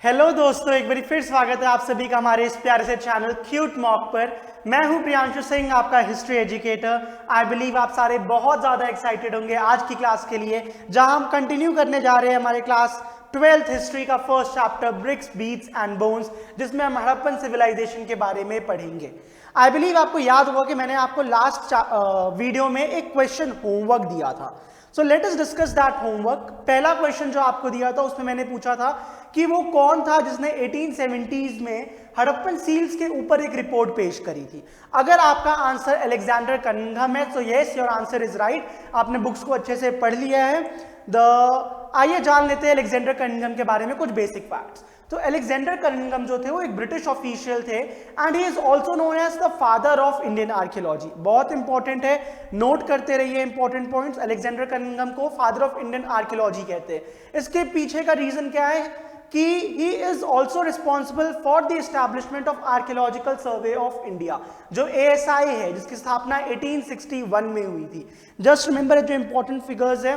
Hello दोस्तों, एक बार फिर स्वागत है आप सभी का हमारे इस प्यारे से चैनल क्यूट मॉक पर। मैं हूं प्रियांशु सिंह, आपका हिस्ट्री एजुकेटर। आई बिलीव आप सारे बहुत ज़्यादा एक्साइटेड होंगे आज की क्लास के लिए, जहां हम कंटिन्यू करने जा रहे हैं हमारे क्लास 12th हिस्ट्री का first chapter bricks, beads and bones, जिसमें हम हड़प्पन सिविलाइजेशन के बारे में पढ़ेंगे। आई बिलीव आपको याद होगा कि मैंने आपको लास्ट वीडियो में एक क्वेश्चन होमवर्क दिया था। So let us discuss that homework. पहला क्वेश्चन जो आपको दिया था उसमें मैंने पूछा था कि वो कौन था जिसने 1870s में हड़प्पन सील्स के ऊपर एक रिपोर्ट पेश करी थी। अगर आपका आंसर अलेक्जेंडर कनिंघम है तो yes, your answer is right. आपने बुक्स को अच्छे से पढ़ लिया है। आइए जान लेते हैं अलेक्जेंडर कनिंघम के बारे में कुछ बेसिक फैक्ट्स। तो अलेक्जेंडर कनिंघम जो थे वो एक ब्रिटिश ऑफिशियल थे and he is also known as the father of Indian archaeology. बहुत इंपॉर्टेंट है, नोट करते रहिए इंपॉर्टेंट पॉइंट्स। अलेक्जेंडर कनिंघम को फादर ऑफ इंडियन आर्कियोलॉजी कहते हैं। इसके पीछे का रीजन क्या है कि he is also responsible for the establishment of archaeological survey of India, जो ASI है, जिसकी स्थापना 1861 में हुई थी। जस्ट रिमेंबर जो इंपॉर्टेंट फिगर्स है,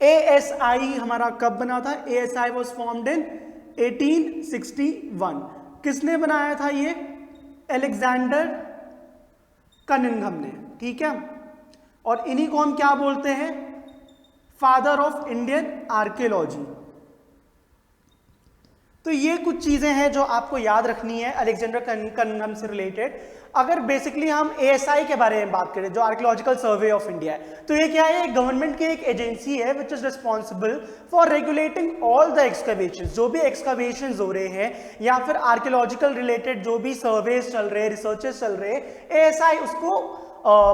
ASI हमारा कब बना था? ASI was formed in 1861। किसने बनाया था ये? अलेक्जेंडर कनिंघम ने, ठीक है। और इन्हीं को हम क्या बोलते हैं? Father of Indian archaeology. तो ये कुछ चीजें हैं जो आपको याद रखनी है अलेक्जेंडर कनिंघम से रिलेटेड। अगर बेसिकली हम ASI के बारे में बात करें, जो आर्कियोलॉजिकल सर्वे ऑफ इंडिया है, तो ये क्या है? गवर्नमेंट की एक एजेंसी है which is responsible for regulating all the excavation. जो भी एक्सकवेशन हो रहे हैं या फिर आर्कियोलॉजिकल रिलेटेड जो भी सर्वेज चल रहे हैं, रिसर्चेस चल रहे हैं, ASI उसको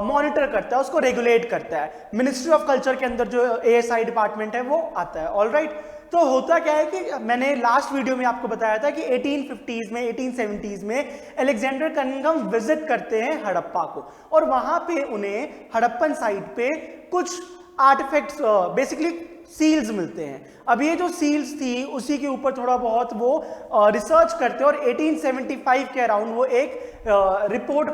मॉनिटर करता है, उसको रेगुलेट करता है। मिनिस्ट्री ऑफ कल्चर के अंदर जो ASI डिपार्टमेंट है वो आता है। ऑलराइट, तो होता क्या है कि मैंने लास्ट वीडियो में आपको बताया था कि 1850s में 1870s में अलेक्जेंडर कनिंघम विजिट करते हैं हड़प्पा को, और वहां पे उन्हें हड़प्पन साइट पे कुछ आर्टिफैक्ट्स, बेसिकली सील्स मिलते हैं। अब ये जो सील्स थी उसी के ऊपर थोड़ा बहुत वो रिसर्च करते हैं और 1875 के अराउंड वो एक रिपोर्ट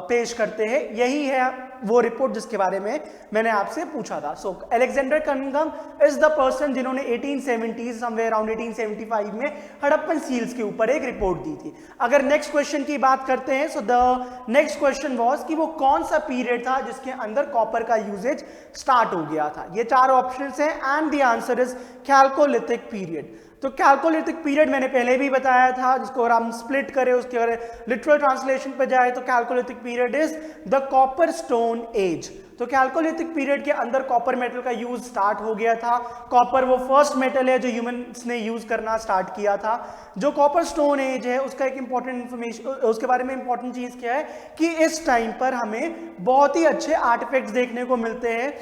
पेश करते हैं। यही है वो रिपोर्ट जिसके बारे में मैंने आपसे पूछा था। So Alexander Cunningham is the person जिन्होंने 1870s समवेयर अराउंड 1875 में हड़प्पन सील्स के ऊपर एक रिपोर्ट दी थी। अगर नेक्स्ट क्वेश्चन की बात करते हैं, so the next question was कि वो कौन सा पीरियड था जिसके अंदर कॉपर का यूजेज स्टार्ट हो गया था। ये चार ऑप्शंस हैं and the answer is chalcolithic period. तो कैल्कोलिथिक पीरियड मैंने पहले भी बताया था, जिसको अगर हम स्प्लिट करें, उसके अगर लिटरल ट्रांसलेशन पे जाए तो chalcolithic period is the copper stone age. तो कैल्कोलिथिक पीरियड के अंदर कॉपर मेटल का यूज स्टार्ट हो गया था। कॉपर वो फर्स्ट मेटल है जो ह्यूमंस ने यूज करना स्टार्ट किया था। जो कॉपर स्टोन एज है उसका एक इंपॉर्टेंट इंफॉर्मेशन, उसके बारे में इंपॉर्टेंट चीज क्या है कि इस टाइम पर हमें बहुत ही अच्छे आर्टिफैक्ट्स देखने को मिलते हैं।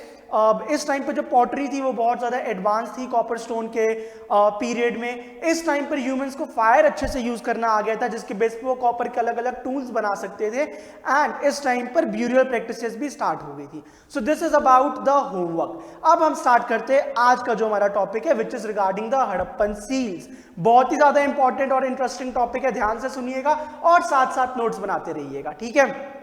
इस टाइम पर जो पॉटरी थी वो बहुत ज़्यादा एडवांस थी कॉपर स्टोन के पीरियड में। इस टाइम पर ह्यूमंस को फायर अच्छे से यूज़ करना आ गया था, जिसके बेस पे वो कॉपर के अलग अलग टूल्स बना सकते थे। एंड इस टाइम पर ब्यूरियल प्रैक्टिसेस भी स्टार्ट हो गई थी। So this is about the homework. अब हम स्टार्ट करते हैं आज का जो हमारा टॉपिक है, which is regarding the Harappan seals. बहुत ही ज़्यादा इंपॉर्टेंट और इंटरेस्टिंग टॉपिक है, ध्यान से सुनिएगा और साथ साथ नोट्स बनाते रहिएगा, ठीक है।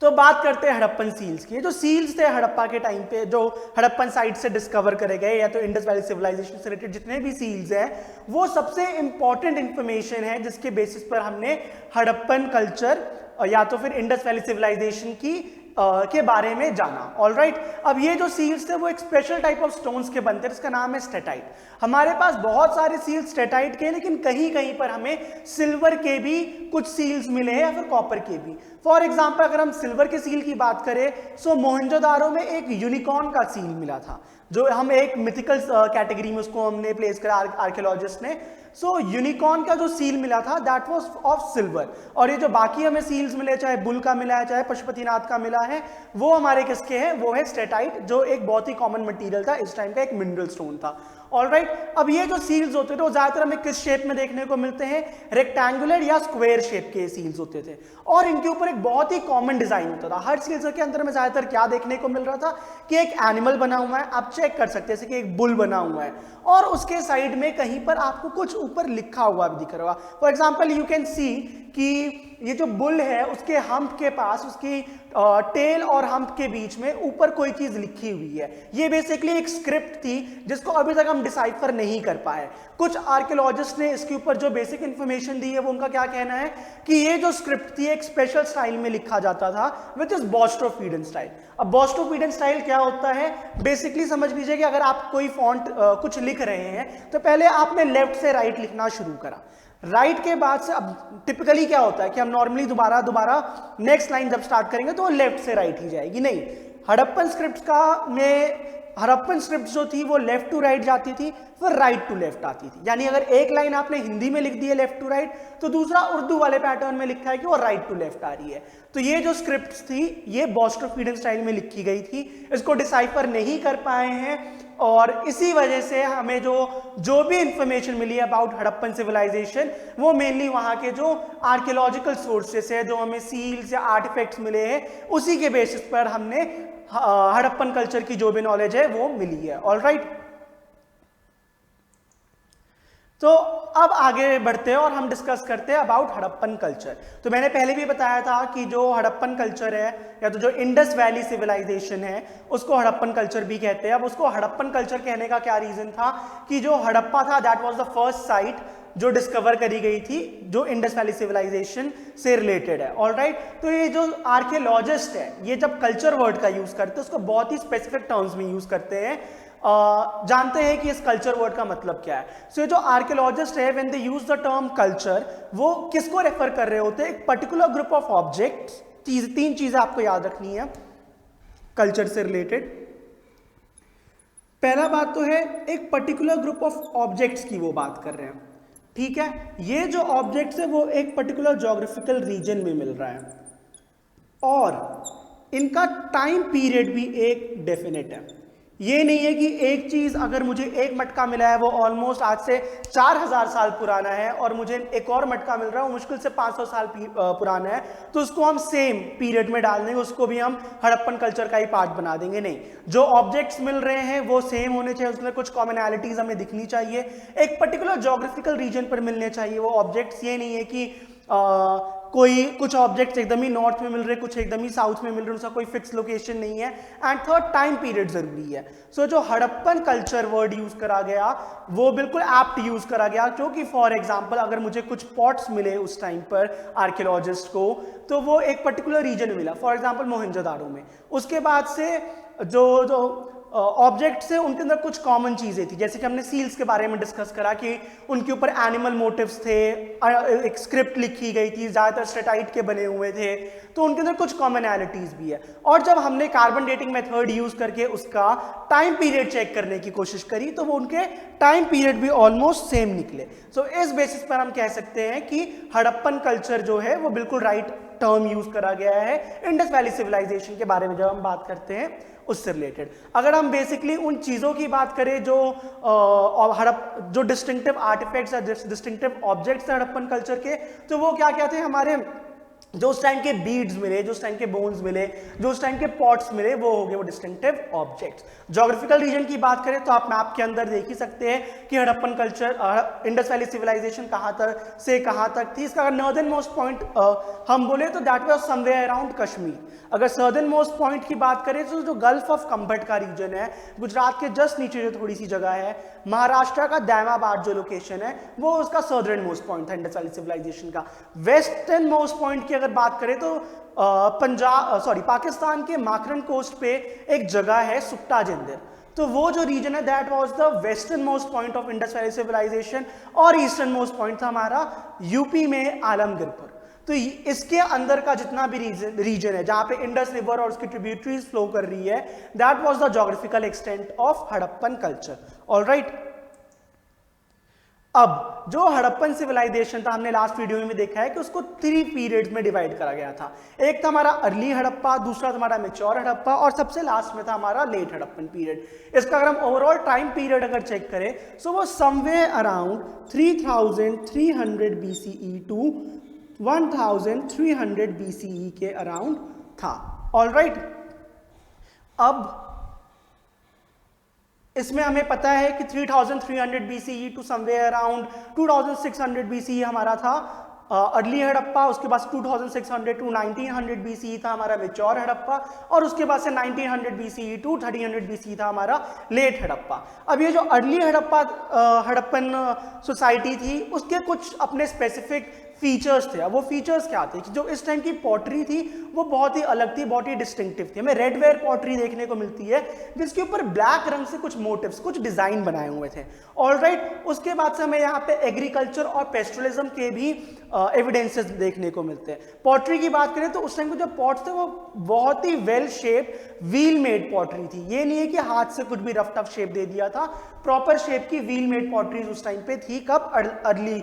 तो बात करते हैं हड़प्पन सील्स की। जो सील्स थे हड़प्पा के टाइम पे, जो हड़प्पन साइट से डिस्कवर करे गए या तो इंडस वैली सिविलाइजेशन से रिलेटेड जितने भी सील्स हैं, वो सबसे इंपॉर्टेंट इंफॉर्मेशन है जिसके बेसिस पर हमने हड़प्पन कल्चर या तो फिर इंडस वैली सिविलाइजेशन की के बारे में जाना। ऑलराइट, अब ये जो सील्स थे वो एक स्पेशल टाइप ऑफ स्टोन्स के बनते हैं, जिसका नाम है स्टेटाइट। हमारे पास बहुत सारे सील्स स्टेटाइट के, लेकिन कहीं कहीं पर हमें सिल्वर के भी कुछ सील्स मिले हैं या फिर कॉपर के भी। फॉर एग्जाम्पल अगर हम सिल्वर के सील की बात करें, सो मोहनजोदारो में एक यूनिकॉर्न का सील मिला था, जो हम एक मिथिकल कैटेगरी में उसको हमने प्लेस करा आर्कियोलॉजिस्ट ने। सो यूनिकॉर्न का जो सील मिला था दैट वाज ऑफ सिल्वर, और ये जो बाकी हमें सील्स मिले, चाहे बुल का मिला है चाहे पशुपतिनाथ का मिला है, वो हमारे किसके हैं? वो है स्टेटाइट, जो एक बहुत ही कॉमन मटेरियल था, इस टाइम का एक मिनरल स्टोन था। ऑलराइट, अब ये जो सील्स होते थे वो ज्यादातर हमें किस शेप में देखने को मिलते हैं? रेक्टेंगुलर या स्क्वायर शेप के सील्स होते थे, और इनके ऊपर एक बहुत ही कॉमन डिजाइन होता था। हर सील्स के अंदर में ज्यादातर क्या देखने को मिल रहा था कि एक एनिमल बना हुआ है, आप चेक कर सकते हैं जैसे कि एक बुल बना हुआ है, और उसके साइड में कहीं पर आपको कुछ ऊपर लिखा हुआ भी दिख रहा होगा। For example you can see कि ये जो बुल है उसके हम्प के पास, उसकी टेल और हम्प के बीच में ऊपर कोई चीज लिखी हुई है। ये बेसिकली एक स्क्रिप्ट थी जिसको अभी तक हम डिसाइफर नहीं कर पाए। कुछ आर्कियोलॉजिस्ट ने इसके ऊपर जो बेसिक इंफॉर्मेशन दी है वो उनका क्या कहना है कि ये जो स्क्रिप्ट थी एक स्पेशल स्टाइल में लिखा जाता था विच इज बोस्टोफीडन स्टाइल। अब बोस्टोफीडन स्टाइल क्या होता है, बेसिकली समझ लीजिए कि अगर आप कोई फॉन्ट कुछ लिख रहे हैं तो पहले आपने लेफ्ट से राइट लिखना शुरू करा, राइट के बाद से अब टिपिकली क्या होता है कि हम नॉर्मली दोबारा नेक्स्ट लाइन जब स्टार्ट करेंगे तो वो लेफ्ट से राइट ही जाएगी। नहीं, हड़प्पन स्क्रिप्ट जो थी वो लेफ्ट टू राइट जाती थी, फिर राइट टू लेफ्ट आती थी। यानी अगर एक लाइन आपने हिंदी में लिख दी है लेफ्ट टू राइट, तो दूसरा उर्दू वाले पैटर्न में लिखा है कि वो राइट टू लेफ्ट आ रही है। तो ये जो स्क्रिप्ट्स थी ये बोस्टोफीडन स्टाइल में लिखी गई थी, इसको डिसाइफर नहीं कर पाए हैं और इसी वजह से हमें जो भी इंफॉर्मेशन मिली है अबाउट हड़प्पन सिविलाइजेशन वो मेनली वहां के जो आर्कियोलॉजिकल सोर्सेस है, जो हमें सील्स या आर्टिफैक्ट्स मिले हैं, उसी के बेसिस पर हमने हड़प्पन कल्चर की जो भी नॉलेज है वो मिली है। ऑलराइट, तो अब आगे बढ़ते हैं और हम डिस्कस करते हैं अबाउट हड़प्पन कल्चर। तो मैंने पहले भी बताया था कि जो हड़प्पन कल्चर है या तो जो इंडस वैली सिविलाइजेशन है उसको हड़प्पन कल्चर भी कहते हैं। अब उसको हड़प्पन कल्चर कहने का क्या रीजन था कि जो हड़प्पा था that was the first sight जो डिस्कवर करी गई थी जो इंडस वैली सिविलाइजेशन से रिलेटेड है। ऑलराइट, तो ये जो आर्कियोलॉजिस्ट है ये जब कल्चर वर्ड का यूज करते हैं उसको बहुत ही स्पेसिफिक टर्म्स में यूज करते हैं। जानते हैं कि इस कल्चर वर्ड का मतलब क्या है। सो जो आर्कियोलॉजिस्ट है when they use the term culture वो किसको रेफर कर रहे होते हैं, एक पर्टिकुलर ग्रुप ऑफ ऑब्जेक्ट्स। तीन चीजें आपको याद रखनी है कल्चर से रिलेटेड। पहला बात तो है एक पर्टिकुलर ग्रुप ऑफ ऑब्जेक्ट्स की वो बात कर रहे हैं, ठीक है। ये जो ऑब्जेक्ट्स है वो एक पर्टिकुलर ज्योग्राफिकल रीजन में मिल रहा है और इनका टाइम पीरियड भी एक डेफिनेट है। ये नहीं है कि एक चीज अगर मुझे एक मटका मिला है वो ऑलमोस्ट आज से 4000 साल पुराना है और मुझे एक और मटका मिल रहा है वो मुश्किल से 500 साल पुराना है तो उसको हम सेम पीरियड में डाल देंगे, उसको भी हम हड़प्पन कल्चर का ही पार्ट बना देंगे। नहीं, जो ऑब्जेक्ट्स मिल रहे हैं वो सेम होने चाहिए, उसमें कुछ कॉमनैलिटीज हमें दिखनी चाहिए, एक पर्टिकुलर ज्योग्राफिकल रीजन पर मिलने चाहिए वो ऑब्जेक्ट्स। ये नहीं है कि कुछ ऑब्जेक्ट्स एकदम ही नॉर्थ में मिल रहे, कुछ एकदम ही साउथ में मिल रहे, उसका कोई फिक्स लोकेशन नहीं है। एंड थर्ड, टाइम पीरियड जरूरी है। सो जो हड़प्पन कल्चर वर्ड यूज करा गया वो बिल्कुल एप्ट यूज करा गया क्योंकि फॉर एग्जांपल अगर मुझे कुछ पॉट्स मिले उस टाइम पर आर्कियोलॉजिस्ट को तो वो एक पर्टिकुलर रीजन में मिला, फॉर एग्जांपल मोहनजोदाड़ो में। उसके बाद से जो ऑब्जेक्ट्स है उनके अंदर कुछ कॉमन चीजें थी, जैसे कि हमने सील्स के बारे में डिस्कस करा कि उनके ऊपर एनिमल मोटिव्स थे, एक स्क्रिप्ट लिखी गई थी, ज्यादातर स्टेटाइट के बने हुए थे, तो उनके अंदर कुछ कॉमनैलिटीज भी है। और जब हमने कार्बन डेटिंग मेथड यूज करके उसका टाइम पीरियड चेक करने की कोशिश करी तो वो उनके टाइम पीरियड भी ऑलमोस्ट सेम निकले। सो इस बेसिस पर हम कह सकते हैं कि हड़प्पन कल्चर जो है वो बिल्कुल राइट टर्म यूज करा गया है इंडस वैली सिविलाइजेशन के बारे में जब हम बात करते हैं उससे रिलेटेड। अगर हम बेसिकली उन चीजों की बात करें जो डिस्टिंक्टिव आर्टिफैक्ट्स या डिस्टिंक्टिव ऑब्जेक्ट्स हैं हड़प्पन कल्चर के, तो वो क्या क्या थे हमारे जो उस टाइम के बीड्स मिले, जो उस टाइम के बोन्स मिले, जो उस टाइम के पॉट्स मिले, वो हो गए वो डिस्टिंक्टिव ऑब्जेक्ट्स। ज्योग्राफिकल रीजन की बात करें तो आप मैप के अंदर देख ही सकते हैं कि Harappan culture Indus valley civilisation कहाँ तक से कहाँ तक थी। इसका अगर नॉर्दर्न मोस्ट पॉइंट हम बोले तो that was somewhere around Kashmir. अगर सदर्न मोस्ट पॉइंट की बात करें तो जो गल्फ ऑफ कंबट का रीजन है, गुजरात के जस्ट नीचे जो थोड़ी सी जगह है, महाराष्ट्र का दैमाबाद जो लोकेशन है वो उसका सदर्न मोस्ट पॉइंट था इंडस वैली सिविलाइजेशन का। वेस्टर्न मोस्ट पॉइंट की अगर बात करें तो पाकिस्तान के माकरन कोस्ट पे एक जगह है सुक्टा जिंदर, तो वो जो रीजन है that was the western most point of Indus valley civilisation. और ईस्टर्न मोस्ट पॉइंट था हमारा यूपी में आलमगीरपुर। तो इसके अंदर का जितना भी रीजन है जहां पे इंडस रिवर और उसकी ट्रिब्यूटरीज फ्लो कर रही है that was the geographical extent of Harappan culture. Alright, अब जो हड़प्पन सिविलाइजेशन था हमने लास्ट वीडियो में देखा है कि उसको 3 पीरियड्स में डिवाइड करा गया था। एक था हमारा अर्ली हड़प्पा, दूसरा था हमारा मैच्योर हड़प्पा और सबसे लास्ट में था हमारा लेट हड़प्पन पीरियड। इसका अगर हम ओवरऑल टाइम पीरियड अगर चेक करें सो वो somewhere around 3300 BCE to 1300 BCE के अराउंड था। ऑलराइट, अब इसमें हमें पता है कि 3300 BCE to somewhere around 2600 BCE हमारा था अर्ली हड़प्पा, उसके बाद 2600 टू 1900 BCE था हमारा मेच्योर हड़प्पा, और उसके बाद से 1900 BCE टू 1300 BCE था हमारा लेट हड़प्पा। अब ये जो अर्ली हड़प्पन सोसाइटी थी उसके कुछ अपने स्पेसिफिक फीचर्स थे। अब वो फीचर्स क्या थे कि जो इस टाइम की पॉटरी थी वो बहुत ही अलग थी, बहुत ही डिस्टिंक्टिव थी। हमें रेड वेयर पॉटरी देखने को मिलती है जिसके ऊपर ब्लैक रंग से कुछ मोटिव्स, कुछ डिजाइन बनाए हुए थे। ऑलराइट, उसके बाद से हमें यहाँ पे एग्रीकल्चर और पेस्टुरलिज्म के भी एविडेंसेस देखने को मिलते हैं। पॉटरी की बात करें तो उस टाइम के जो पॉट्स थे वो बहुत ही well shaped wheel made pottery थी। ये नहीं है कि हाथ से कुछ भी रफ टफ शेप दे दिया था, प्रॉपर शेप की व्हील मेड पॉटरीज उस टाइम पे थी। कब? अर्ली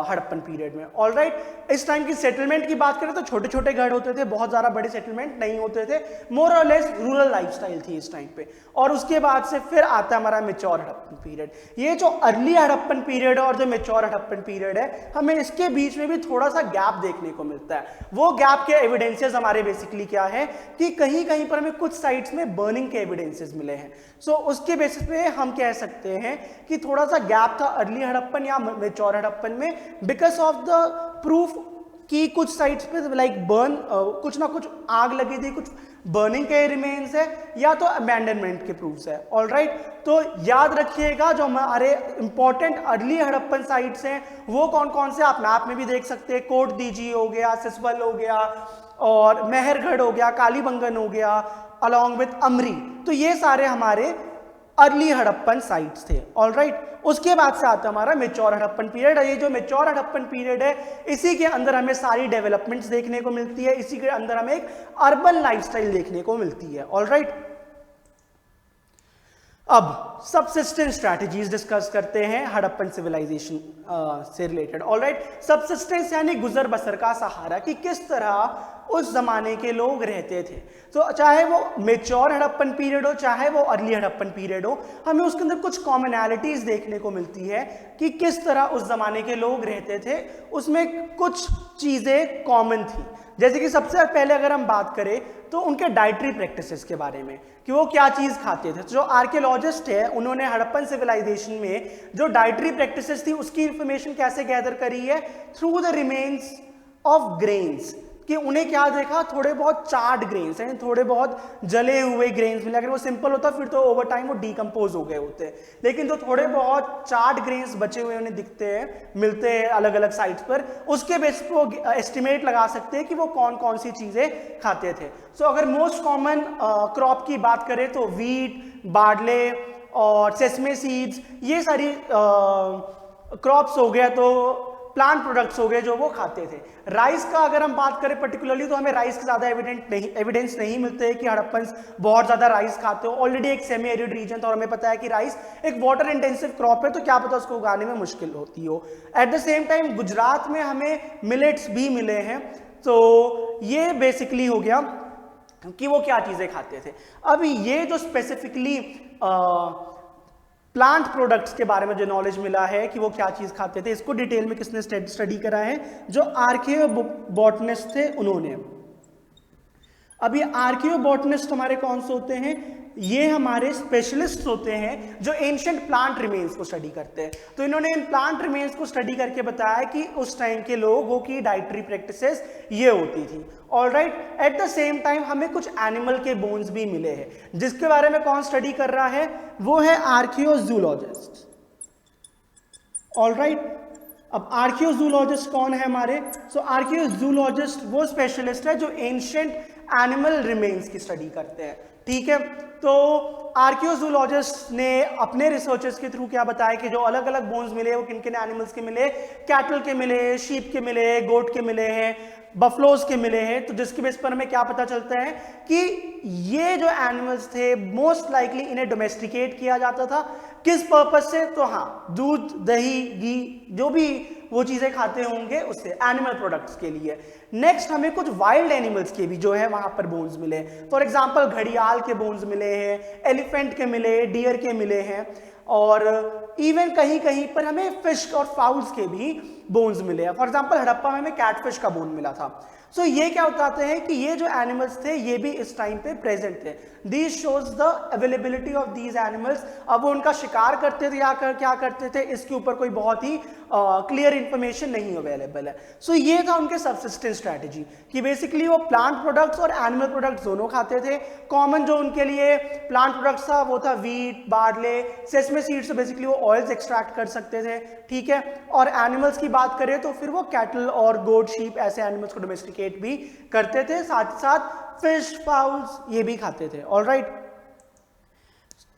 हड़प्पन पीरियड में। ऑलराइट, इस टाइम की सेटलमेंट की बात करें तो छोटे छोटे घर होते थे, बहुत ज्यादा बड़े सेटलमेंट नहीं होते थे, मोर और लेस रूरल लाइफस्टाइल थी इस टाइम पे। और उसके बाद से फिर आता है हमारा मेच्योर हड़प्पन पीरियड। ये जो अर्ली हड़प्पन पीरियड है और जो मेच्योर हड़प्पन पीरियड है, हमें इसके बीच में भी थोड़ा सा गैप देखने को मिलता है। वो गैप के एविडेंसेस हमारे बेसिकली क्या है कि कहीं कहीं पर हमें कुछ साइट्स में बर्निंग के एविडेंसेस मिले हैं। सो उसके बेसिस पे हम कह सकते हैं कि थोड़ा सा गैप था अर्ली हड़प्पन या मेच्योर हड़प्पन में, बिकॉज ऑफ द प्रूफ कि कुछ साइट्स पे लाइक बर्न, कुछ ना कुछ आग लगी थी, कुछ बर्निंग के रिमेन्स है या तो अबैंडनमेंट के प्रूफ्स है। ऑलराइट, तो याद रखिएगा जो हमारे इंपॉर्टेंट अर्ली हड़प्पन साइट्स हैं वो कौन कौन से आप मैप में भी देख सकते हैं। कोट दीजी हो गया, सिसवल हो गया, और मेहरगढ़ हो गया, कालीबंगन हो गया, अलॉन्ग विथ अमरी। तो ये सारे हमारे अर्ली हड़प्पन साइट्स थे। ऑलराइट, उसके बाद से आता हमारा मेच्योर हड़प्पन पीरियड। ये जो मेच्योर हड़प्पन पीरियड है इसी के अंदर हमें सारी डेवलपमेंट्स देखने को मिलती है, इसी के अंदर हमें एक अर्बन लाइफस्टाइल देखने को मिलती है। ऑलराइट, अब सबसिस्टेंस स्ट्रैटेजीज डिस्कस करते हैं हड़प्पन सिविलाइजेशन से रिलेटेड। ऑलराइट, सबसिस्टेंस यानी गुजर बसर का सहारा, कि किस तरह उस जमाने के लोग रहते थे। तो चाहे वो मेच्योर हड़प्पन पीरियड हो चाहे वो अर्ली हड़प्पन पीरियड हो, हमें उसके अंदर कुछ कॉमनैलिटीज देखने को मिलती है कि किस तरह उस जमाने के लोग रहते थे। उसमें कुछ चीजें कॉमन थी, जैसे कि सबसे पहले अगर हम बात करें तो उनके डाइटरी प्रैक्टिसेस के बारे में कि वो क्या चीज खाते थे। जो आर्कियोलॉजिस्ट है उन्होंने हड़प्पन सिविलाइजेशन में जो डाइटरी प्रैक्टिसेस थी उसकी इंफॉर्मेशन कैसे गैदर करी है? Through the remains of grains, कि उन्हें क्या देखा, थोड़े बहुत चार्ड ग्रेन्स हैं, थोड़े बहुत जले हुए ग्रेन्स मिले। अगर वो सिंपल होता फिर तो ओवर टाइम वो डीकम्पोज हो गए होते, लेकिन जो थोड़े बहुत चार्ड ग्रेन्स बचे हुए उन्हें दिखते हैं, मिलते हैं अलग अलग साइट्स पर, उसके बेस पर वो एस्टिमेट लगा सकते हैं कि वो कौन कौन सी चीजें खाते थे। सो अगर मोस्ट कॉमन क्रॉप की बात करें तो वीट, बार्ले और सेसमे सीड्स, ये सारी क्रॉप्स हो गया, तो प्लांट प्रोडक्ट्स हो गए जो वो खाते थे। राइस का अगर हम बात करें पर्टिकुलरली तो हमें राइस के ज्यादा एविडेंस नहीं मिलते हैं कि हड़प्पन्स बहुत ज्यादा राइस खाते हो। ऑलरेडी एक सेमी एरिड रीजन था और हमें पता है कि राइस एक वाटर इंटेंसिव क्रॉप है, तो क्या पता उसको उगाने में मुश्किल होती हो। At the same time Gujarat में हमें मिलेट्स भी मिले हैं, तो ये बेसिकली हो गया कि वो क्या चीजें खाते थे। अब ये जो स्पेसिफिकली प्लांट प्रोडक्ट्स के बारे में जो नॉलेज मिला है कि वो क्या चीज खाते थे, इसको डिटेल में किसने स्टडी करा है? जो आर्कियोबॉटनिस्ट थे उन्होंने। अब ये आर्कियोबॉटनिस्ट हमारे कौन से होते हैं? ये हमारे स्पेशलिस्ट होते हैं जो एंशिएंट प्लांट रिमेन्स को स्टडी करते हैं। तो इन्होंने इन प्लांट रिमेन्स को स्टडी करके बताया कि उस टाइम के लोगों की डाइटरी प्रैक्टिसेस ये होती थी। Alright, at the same time हमें कुछ एनिमल के बोन्स भी मिले हैं, जिसके बारे में कौन स्टडी कर रहा है? वो है आर्कियोजूलॉजिस्ट। ऑलराइट, अब आर्कियोजूलॉजिस्ट कौन है हमारे? सो आर्कियोजूलॉजिस्ट वो स्पेशलिस्ट है जो एंशिएंट एनिमल रिमेन्स की स्टडी करते हैं। ठीक है, तो आर्कियोजूलॉजिस्ट ने अपने रिसर्चेस के थ्रू क्या बताया कि जो अलग अलग बोन्स मिले वो किन किन एनिमल्स के मिले? कैटल के मिले, शीप के मिले, गोट के मिले हैं, बफलोज के मिले हैं। तो जिसके बेस पर हमें क्या पता चलता है कि ये जो एनिमल्स थे मोस्ट लाइकली इन्हें डोमेस्टिकेट किया जाता था। किस पर्पज से? तो हाँ, दूध, दही, घी, जो भी वो चीजें खाते होंगे उससे, एनिमल प्रोडक्ट्स के लिए। नेक्स्ट हमें कुछ वाइल्ड एनिमल्स के भी जो है वहां पर बोन्स मिले। फॉर एग्जांपल घड़ियाल के बोन्स मिले हैं, एलिफेंट के मिले, डियर के मिले हैं, और इवन कहीं कहीं पर हमें फिश और फाउल्स के भी बोन्स मिले हैं। फॉर एग्जांपल हड़प्पा में हमें कैटफिश का बोन मिला था। सो ये क्या बताते हैं कि ये जो एनिमल्स थे ये भी इस टाइम पे प्रेजेंट थे। This shows the availability of these animals. अब वो उनका शिकार करते थे या क्या करते थे इसके ऊपर कोई बहुत ही क्लियर इंफॉर्मेशन नहीं अवेलेबल है। सो ये था उनके सबसिस्टेंस स्ट्रैटेजी कि बेसिकली वो प्लांट प्रोडक्ट्स और एनिमल प्रोडक्ट्स दोनों खाते थे। कॉमन जो उनके लिए प्लांट प्रोडक्ट्स था वो था वीट, बार्ले, सेसमे सीड्स से बेसिकली वो ऑयल्स एक्सट्रैक्ट कर सकते थे, ठीक है। और एनिमल्स की बात करें तो फिर वो कैटल और गोट, शीप ऐसे एनिमल्स को डोमेस्टिकेट भी करते थे, साथ ही साथ फिश, फाउल्स ये भी खाते थे। ऑलराइट,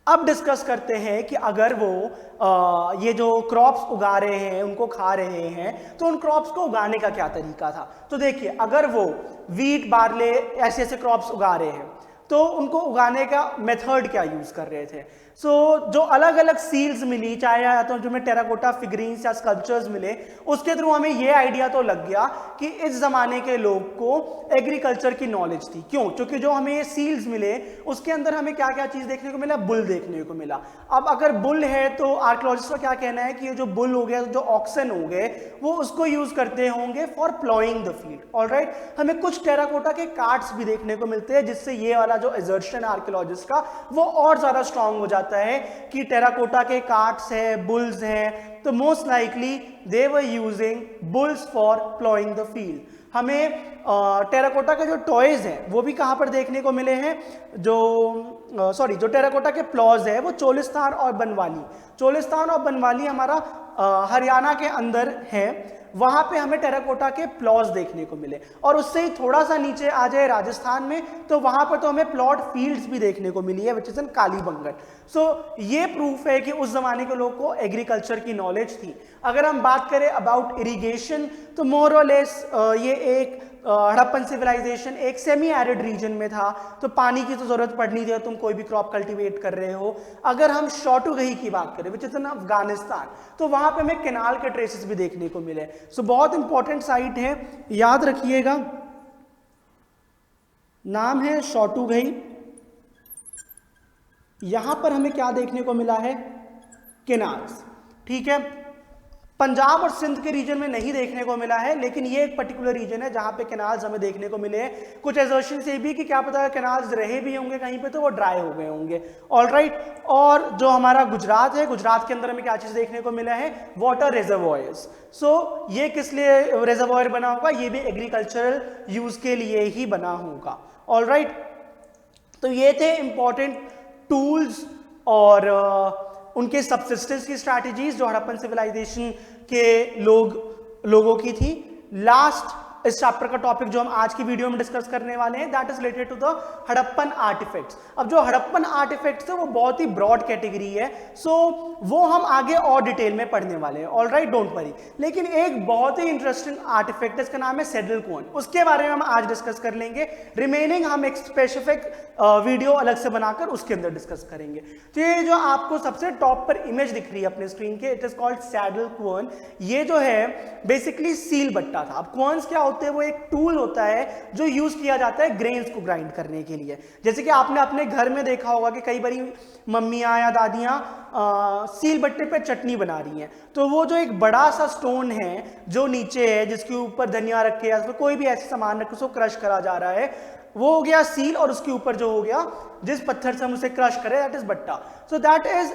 अब डिस्कस करते हैं कि अगर वो ये जो क्रॉप्स उगा रहे हैं उनको खा रहे हैं तो उन क्रॉप्स को उगाने का क्या तरीका था। तो देखिए, अगर वो वीट, बार्ले ऐसे ऐसे क्रॉप्स उगा रहे हैं तो उनको उगाने का मेथड क्या यूज कर रहे थे। सो जो अलग अलग सील्स मिली, चाहे या तो जो में टेराकोटा फिगरीन्स या स्कल्पचर्स मिले, उसके थ्रू हमें ये आइडिया तो लग गया कि इस जमाने के लोग को एग्रीकल्चर की नॉलेज थी। क्यों? क्योंकि जो हमें ये सील्स मिले उसके अंदर हमें क्या क्या चीज देखने को मिला, बुल देखने को मिला। अब अगर बुल है तो आर्कियोलॉजिस्ट का क्या कहना है कि ये जो बुल हो गया, जो ऑक्सन हो गए, वो उसको यूज करते होंगे for ploughing the field. Alright, हमें कुछ टेराकोटा के कार्ड्स भी देखने को मिलते हैं जिससे ये वाला जो असर्शन आर्कियोलॉजिस्ट का वो और ज्यादा स्ट्रांग हो जाता है कि टेराकोटा के कार्ड्स है, बुल्स हैं, तो most likely they were using bulls for ploughing the field. हमें टेराकोटा के जो टॉयज हैं वो भी कहां पर देखने को मिले हैं, जो टेराकोटा के प्लॉज है वो चोलिस्तान और बनवाली, चोलिस्तान और बनवाली हमारा हरियाणा के अंदर है, वहां पे हमें टेराकोटा के प्लॉज देखने को मिले। और उससे ही थोड़ा सा नीचे आ जाए राजस्थान में तो वहां पर तो हमें प्लॉट फील्ड्स भी देखने को मिली है, विच इज इन कालीबंगन। सो ये प्रूफ है कि उस जमाने के लोग को एग्रीकल्चर की नॉलेज थी। अगर हम बात करें अबाउट इरिगेशन तो मोर और लेस ये एक हड़प्पन सिविलाइजेशन एक सेमी एरिड रीजन में था, तो पानी की तो जरूरत पड़नी थी, तुम कोई भी क्रॉप कल्टीवेट कर रहे हो। अगर हम शॉटुगही की बात करें विच इज इन अफगानिस्तान, तो वहां पे हमें कैनाल के ट्रेसेस भी देखने को मिले। सो बहुत इंपॉर्टेंट साइट है, याद रखिएगा, नाम है शॉटुगही। यहां पर हमें क्या देखने को मिला है, कैनाल्स, ठीक है। पंजाब और सिंध के रीजन में नहीं देखने को मिला है, लेकिन ये एक पर्टिकुलर रीजन है जहां पे कैनाल्स हमें देखने को मिले हैं। कुछ एजर्शन से भी कि क्या पता कैनाल्स रहे भी होंगे कहीं पे तो वो ड्राई हो गए होंगे। ऑलराइट, और जो हमारा गुजरात है, गुजरात के अंदर हमें क्या चीज देखने को मिला है, वाटर रिजर्वॉयर्स। सो ये किस लिए रिजर्वॉयर बना होगा, ये भी एग्रीकल्चरल यूज के लिए ही बना होगा। ऑलराइट, तो ये थे इंपॉर्टेंट टूल्स और उनके सबसिस्टेंस की स्ट्रैटेजीज जो हड़प्पन सिविलाइजेशन के लोगों की थी। लास्ट इस चैप्टर का टॉपिक जो हम आज की वीडियो में डिस्कस करने वाले हैं that is related to the Harappan artefacts. अब जो हड़प्पन आर्टिफैक्ट्स है वो बहुत ही ब्रॉड कैटेगरी है, सो वो हम आगे और डिटेल में पढ़ने वाले हैं। Alright, don't worry. लेकिन एक बहुत ही इंटरेस्टिंग आर्टिफैक्ट है, इसका नाम है सैडल कोन, उसके बारे में हम आज डिस्कस कर लेंगे। रिमेनिंग हम एक स्पेसिफिक वीडियो अलग से बनाकर उसके अंदर डिस्कस करेंगे। तो ये जो आपको सबसे टॉप पर इमेज दिख रही है अपने स्क्रीन के, इट इज कॉल्ड सैडल कोन। ये जो है बेसिकली सील बट्टा था। अब कोन्स क्या होते हैं, वो एक टूल होता है जो यूज किया जाता है ग्रेन्स को ग्राइंड करने के लिए। जैसे कि आपने अपने घर में देखा होगा कि कई बारी मम्मियां या दादियां सील बट्टे पे चटनी बना रही हैं, तो वो जो एक बड़ा सा स्टोन है जो नीचे है, जिसके ऊपर धनिया रखे या कोई भी ऐसे सामान रखे उसको क्रश करा जा रहा है, वो हो गया सील, और उसके ऊपर जो हो गया जिस पत्थर से हम उसे क्रश करें दैट इज बट्टा। सो दैट इज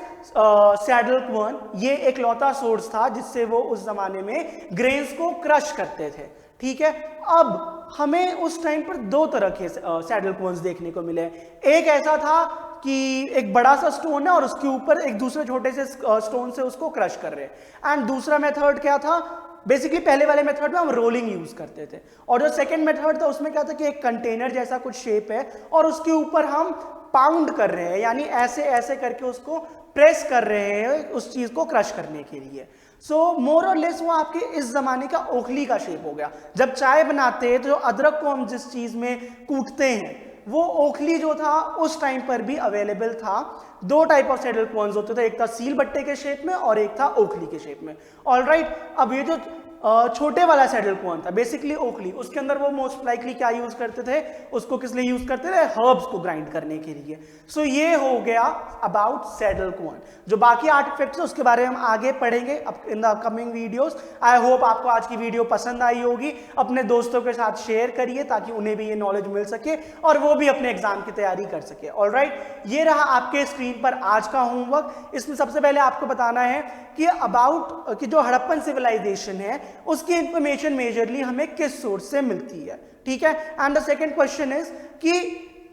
सैडल कोन। ये एक लौता सोर्स था जिससे वो उस जमाने में ग्रेन्स को क्रश करते थे, ठीक है। अब हमें उस टाइम पर दो तरह के सैडल कोन्स देखने को मिले। एक ऐसा था कि एक बड़ा सा स्टोन है और उसके ऊपर एक दूसरे छोटे से स्टोन से उसको क्रश कर रहे हैं। एंड दूसरा मेथड क्या था, बेसिकली पहले वाले मेथड में हम रोलिंग यूज करते थे, और जो सेकंड मेथड था उसमें क्या था कि एक कंटेनर जैसा कुछ शेप है और उसके ऊपर हम पाउंड कर रहे हैं, यानी ऐसे ऐसे करके उसको प्रेस कर रहे हैं उस चीज को क्रश करने के लिए। सो मोर और लेस वो आपके इस जमाने का ओखली का शेप हो गया। जब चाय बनाते हैं तो जो अदरक को हम जिस चीज में कूटते हैं वो ओखली जो था उस टाइम पर भी अवेलेबल था। दो टाइप ऑफ सैडल कोन्स होते थे, एक था सील बट्टे के शेप में और एक था ओखली के शेप में। ऑलराइट, अब ये जो छोटे वाला सैडल कौन था, बेसिकली ओकली, उसके अंदर वो मोस्ट लाइकली क्या यूज करते थे, उसको किस लिए यूज करते थे, हर्ब्स को ग्राइंड करने के लिए। सो ये हो गया अबाउट सैडल कॉर्न। जो बाकी आर्टिफैक्ट्स है उसके बारे में हम आगे पढ़ेंगे in the upcoming videos. I hope आपको आज की वीडियो पसंद आई होगी। अपने दोस्तों के साथ शेयर करिए ताकि उन्हें भी ये नॉलेज मिल सके और वो भी अपने एग्जाम की तैयारी कर सके। ऑलराइट, ये रहा आपके स्क्रीन पर आज का होमवर्क। इसमें सबसे पहले आपको बताना है कि अबाउट कि जो हड़प्पन सिविलाइजेशन है उसकी इंफॉर्मेशन मेजरली हमें किस सोर्स से मिलती है, ठीक है। And the second question is कि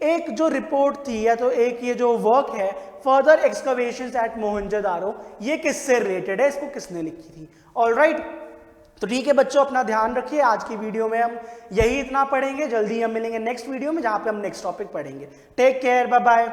एक जो रिपोर्ट थी या तो एक ये जो वर्क है फर्दर एक्सकवेशंस एट मोहनजोदारो, ये किससे रिलेटेड है, इसको किसने लिखी थी। ऑलराइट, तो ठीक है बच्चों, अपना ध्यान रखिए। आज की वीडियो में हम यही इतना पढ़ेंगे। जल्दी हम मिलेंगे नेक्स्ट वीडियो में जहां पे हम नेक्स्ट टॉपिक पढ़ेंगे। Take care, bye bye.